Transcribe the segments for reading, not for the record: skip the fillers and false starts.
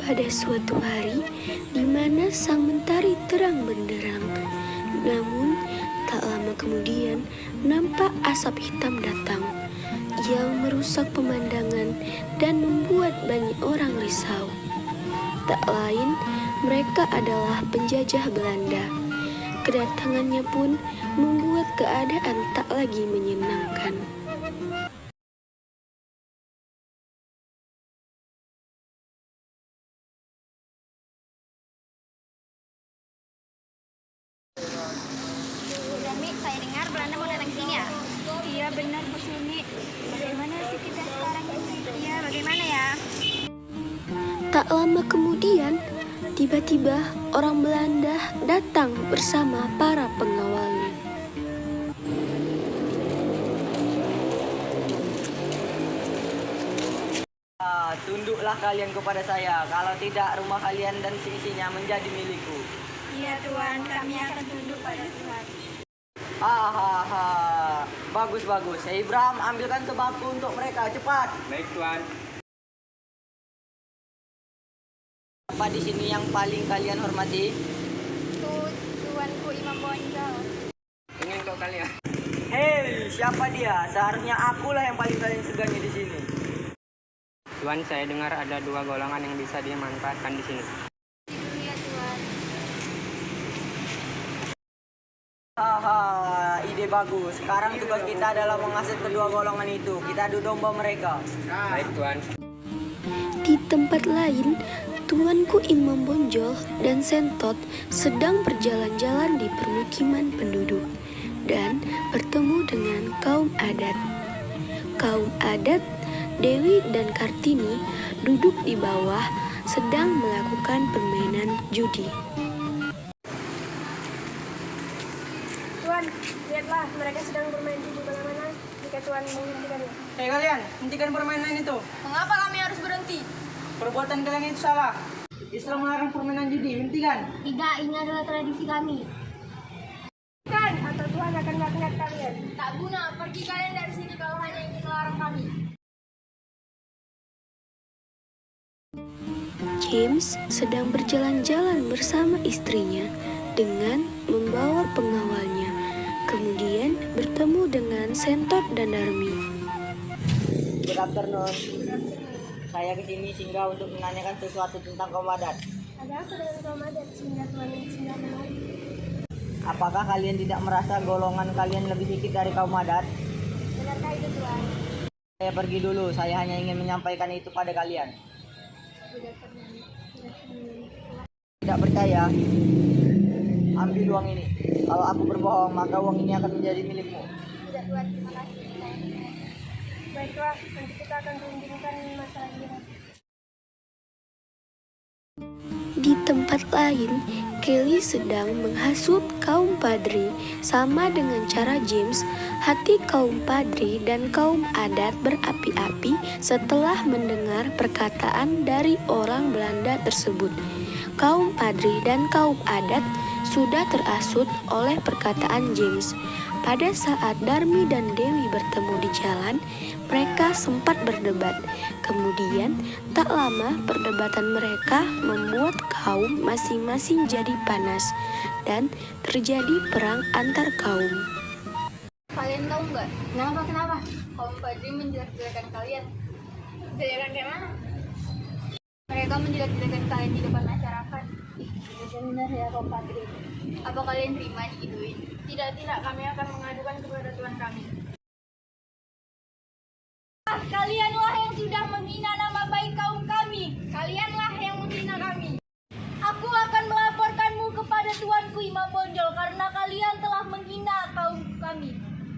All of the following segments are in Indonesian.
Pada suatu hari, di mana sang mentari terang benderang, namun tak lama kemudian nampak asap hitam datang yang merusak pemandangan dan membuat banyak orang risau. Tak lain, mereka adalah penjajah Belanda. Kedatangannya pun membuat keadaan tak lagi menyenangkan. Dami, saya dengar Belanda mau datang ke sini ya? Iya benar Bu Sumi. Bagaimana sih kita sekarang ini? Iya bagaimana ya? Tak lama kemudian, tiba-tiba orang Belanda datang bersama para pengawalnya. Tunduklah kalian kepada saya, kalau tidak rumah kalian dan seisinya menjadi milikku. Iya Tuan, kami akan tunduk pada Tuhan. Hahaha, bagus. Ibrahim, ambilkan sebangku untuk mereka, cepat. Baik, Tuan. Apa di sini yang paling kalian hormati? Tuanku Imam Bonjol. Ingin kau kalian. Hei, siapa dia? Seharusnya akulah yang paling kalian segani di sini. Tuan, saya dengar ada dua golongan yang bisa dimanfaatkan di sini. Iya Tuan. Haha, ide bagus. Sekarang tugas kita adalah menghasut kedua golongan itu. Kita adu domba mereka. Baik, Tuan. Di tempat lain, Tuanku Imam Bonjol dan Sentot sedang berjalan-jalan di permukiman penduduk dan bertemu dengan kaum adat. Kaum adat, Dewi dan Kartini duduk di bawah sedang melakukan permainan judi. Tuan, lihatlah mereka sedang bermain di mana-mana. Jika Tuan menghentikannya. Hei kalian, hentikan permainan itu. Mengapa kami harus berhenti? Perbuatan kalian itu salah. Islam melarang permainan judi, hentikan. Tidak, ini adalah tradisi kami. Kan, atau Tuhan akan melaknat kalian. Tak guna, pergi kalian dari sini kalau hanya ingin melarang kami. James sedang berjalan-jalan bersama istrinya dengan membawa pengawalnya. Kemudian bertemu dengan Sentot dan Darmi. Good afternoon. Saya kesini singgah untuk menanyakan sesuatu tentang kaum adat. Ada apa dengan kaum adat sehingga Tuhan ini singgah kemari? Apakah kalian tidak merasa golongan kalian lebih sedikit dari kaum adat? Benarkah itu Tuhan? Saya pergi dulu, saya hanya ingin menyampaikan itu pada kalian. Tidak percaya? Ambil uang ini. Kalau aku berbohong, maka uang ini akan menjadi milikmu. Tidak Tuhan, terima kasih. Baiklah, nanti kita akan tunjukkan masalah ini. Di tempat lain, Kelly sedang menghasut kaum padri. Sama dengan cara James, hati kaum padri dan kaum adat berapi-api setelah mendengar perkataan dari orang Belanda tersebut. Kaum padri dan kaum adat sudah terasut oleh perkataan James. Pada saat Darmi dan Dewi bertemu di jalan, mereka sempat berdebat. Kemudian, tak lama perdebatan mereka membuat kaum masing-masing jadi panas dan terjadi perang antar kaum. Kalian tahu nggak? Kenapa? Kaum Padri menjelek-jelekan kalian. Jelekan kayak mana? Mereka menjelek-jelekan kalian di depan masyarakat. Benar ya kaum Padri. Apa kalian terima digituin? Tidak, kami akan mengadukan kepada Tuhan kami. Kalianlah yang sudah menghina nama baik kaum kami. Kalianlah yang menghina kami. Aku akan melaporkanmu kepada Tuanku Imam Bonjol karena kalian telah menghina kaum kami.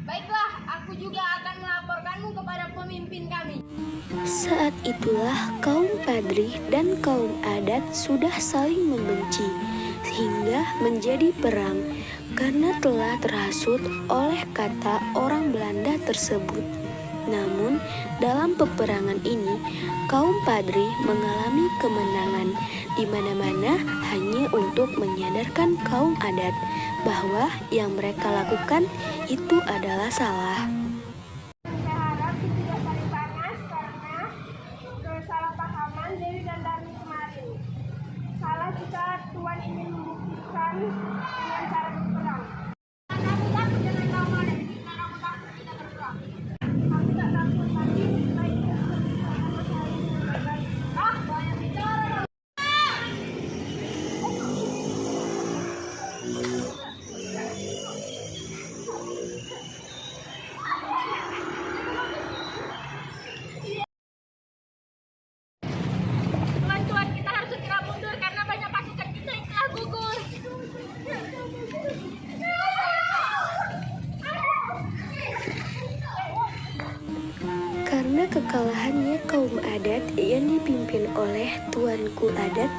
Baiklah, aku juga akan melaporkanmu kepada pemimpin kami. Saat itulah kaum Padri dan kaum adat sudah saling membenci sehingga menjadi perang karena telah terhasut oleh kata orang Belanda tersebut. Namun dalam peperangan ini kaum Padri mengalami kemenangan di mana-mana hanya untuk menyadarkan kaum adat bahwa yang mereka lakukan itu adalah salah. Saya harap tidak saling panas karena kesalahpahaman Dewi dan Darmi kemarin. Salah jika Tuan ingin membuktikan dengan cara berperang. Karena aku takut dengan kaum adat, karena aku takut tidak berperang. Aku tak takut, tapi baiknya banyak bicara. Tuan, kita harus segera mundur karena banyak pasukan kita yang telah gugur. Karena kekalahannya kaum adat yang dipimpin oleh tuanku adat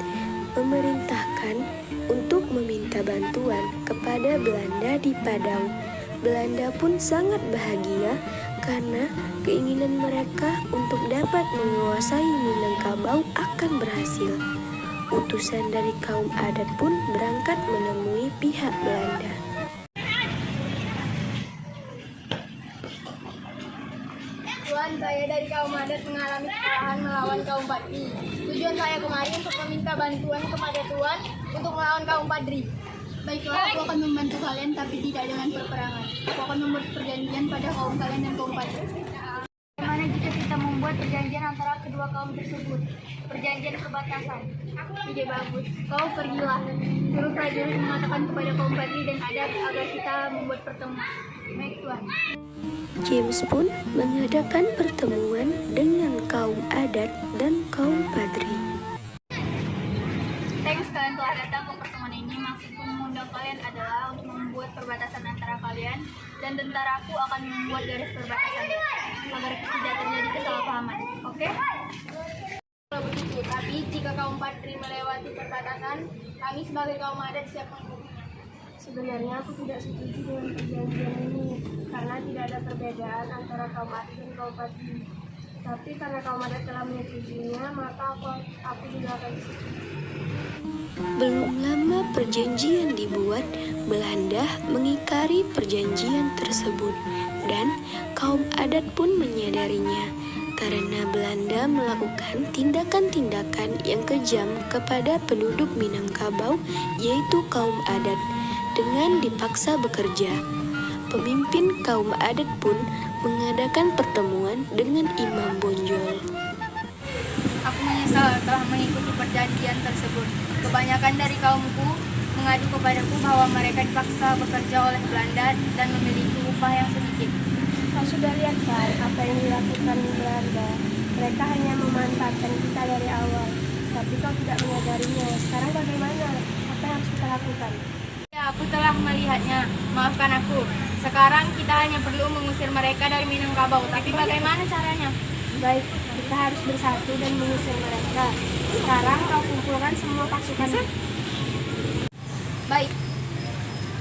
memerintahkan untuk meminta bantuan kepada Belanda di Padang. Belanda pun sangat bahagia karena keinginan mereka untuk dapat menguasai Minangkabau akan berhasil. Utusan dari kaum adat pun berangkat menemui pihak Belanda. Tuan, saya dari kaum adat mengalami kekalahan melawan kaum Padri. Tujuan saya kemarin untuk meminta bantuan kepada Tuan untuk melawan kaum Padri. Baiklah, aku akan membantu kalian tapi tidak dengan perperangan. Aku akan membuat perjanjian pada kaum kalian dan kaum Padri. Bagaimana jika kita membuat perjanjian antara kedua kaum tersebut? Perjanjian perbatasan. Ide bagus. Kau pergilah. Suruh prajurit mengatakan kepada kaum Padri dan adat agar kita membuat pertemuan. Baik, Tuan. James pun mengadakan pertemuan dengan kaum adat dan kaum Padri. Thanks kalian telah datang ke pertemuan ini. Maksudku mengundang kalian adalah untuk membuat perbatasan antara kalian dan tentaraku akan membuat garis perbatasan agar tidak terjadi kesalahpahaman. Oke? Kalau begitu, tapi jika kaum Padri melewati perbatasan, kami sebagai kaum adat siap menghukumnya. Sebenarnya aku tidak setuju dengan perjanjian ini karena tidak ada perbedaan antara kaum adat dan kaum Padri. Tapi karena kaum adat telah menyetujuinya, maka aku juga akan setuju. Belum lama perjanjian dibuat, Belanda mengingkari perjanjian tersebut dan kaum adat pun menyadarinya karena Belanda melakukan tindakan-tindakan yang kejam kepada penduduk Minangkabau yaitu kaum adat dengan dipaksa bekerja. Pemimpin kaum adat pun mengadakan pertemuan dengan Imam Bonjol. Aku menyesal telah mengikuti perjanjian tersebut. Kebanyakan dari kaumku mengadu kepadaku bahwa mereka dipaksa bekerja oleh Belanda dan memiliki upah yang sedikit. Kau sudah lihat kan apa yang dilakukan Belanda? Mereka hanya memanfaatkan kita dari awal, tapi kau tidak menyadarinya. Sekarang bagaimana? Apa yang harus kita lakukan? Ya, aku telah melihatnya. Maafkan aku. Sekarang kita hanya perlu mengusir mereka dari Minangkabau. Tapi bagaimana caranya? Baik, kita harus bersatu dan mengusir mereka. Sekarang kau kumpulkan semua pasukan. Baik.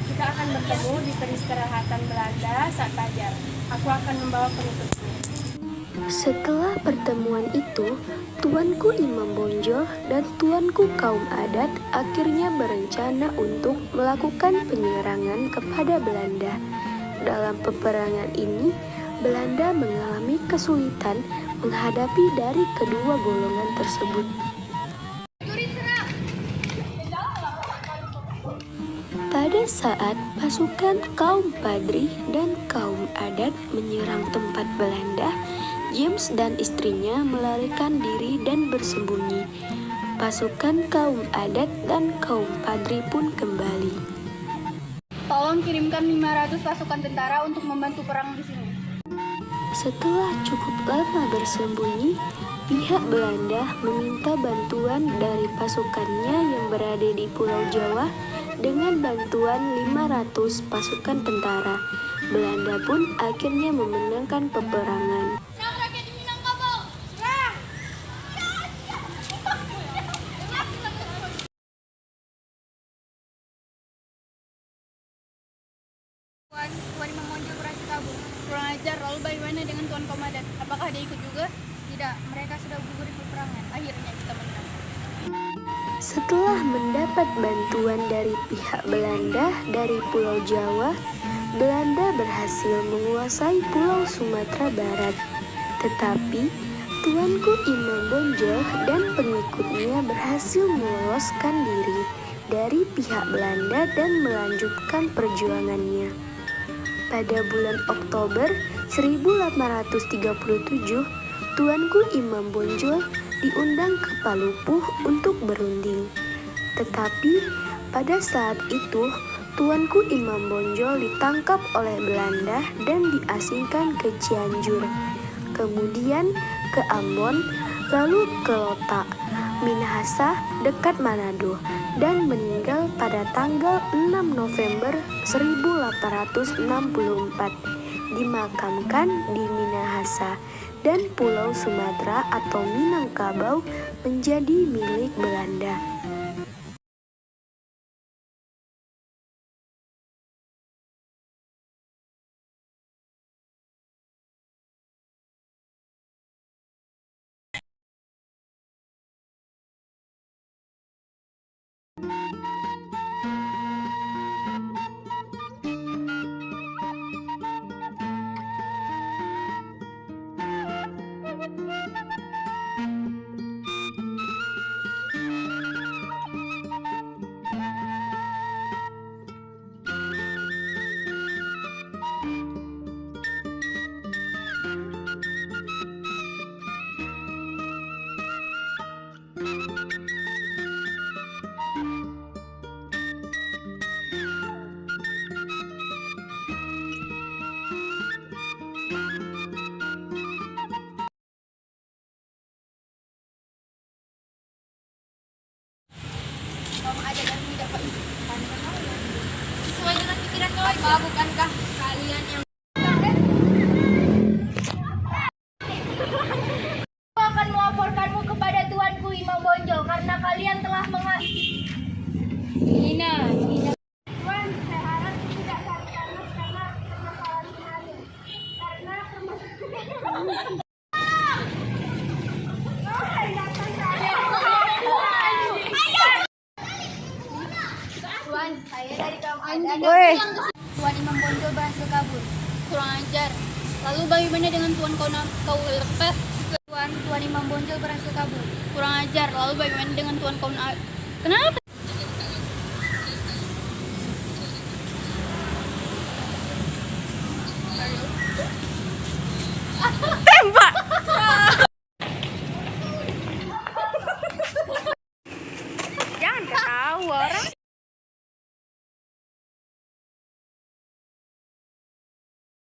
Kita akan bertemu di peristirahatan Belanda saat fajar. Aku akan membawa pengikutku. Setelah pertemuan itu, tuanku Imam Bonjol dan tuanku kaum adat akhirnya berencana untuk melakukan penyerangan kepada Belanda. Dalam peperangan ini, Belanda mengalami kesulitan menghadapi dari kedua golongan tersebut. Pada saat pasukan kaum Padri dan kaum adat menyerang tempat Belanda, James dan istrinya melarikan diri dan bersembunyi. Pasukan kaum adat dan kaum Padri pun kembali. Tolong kirimkan 500 pasukan tentara untuk membantu perang di sini. Setelah cukup lama bersembunyi, pihak Belanda meminta bantuan dari pasukannya yang berada di Pulau Jawa dengan bantuan 500 pasukan tentara. Belanda pun akhirnya memenangkan peperangan. dengan Tuan Kaum Adat. Apakah dia ikut juga? Tidak, mereka sudah gugur di peperangan. Akhirnya kita menang. Setelah mendapat bantuan dari pihak Belanda dari Pulau Jawa, Belanda berhasil menguasai Pulau Sumatera Barat. Tetapi, Tuanku Imam Bonjol dan pengikutnya berhasil meloloskan diri dari pihak Belanda dan melanjutkan perjuangannya. Pada bulan Oktober 1837, Tuanku Imam Bonjol diundang ke Palupuh untuk berunding. Tetapi pada saat itu, Tuanku Imam Bonjol ditangkap oleh Belanda dan diasingkan ke Cianjur, kemudian ke Ambon, lalu ke Lotak, Minahasa dekat Manado, dan meninggal pada tanggal 6 November 1864, dimakamkan di Minahasa, dan Pulau Sumatera atau Minangkabau menjadi milik Belanda. Kaum Adat yang tidak sesuai dengan pikiran kau, bukankah kalian yang Aku akan melaporkanmu kepada Tuanku Imam Bonjol karena kalian telah Nina. Tuan, saya harap tidak cari panas karena permasalahan kemarin. Karena permasalahan Tuan, saya dari kaum adat. Woi. Tuan Imam Bonjol berhasil kabur. Kurang ajar. Lalu bagaimana dengan Tuan Tuan Imam Bonjol berhasil kabur? Kurang ajar. Lalu bagaimana dengan Tuan Kaum Adat? Kenapa? Tembak!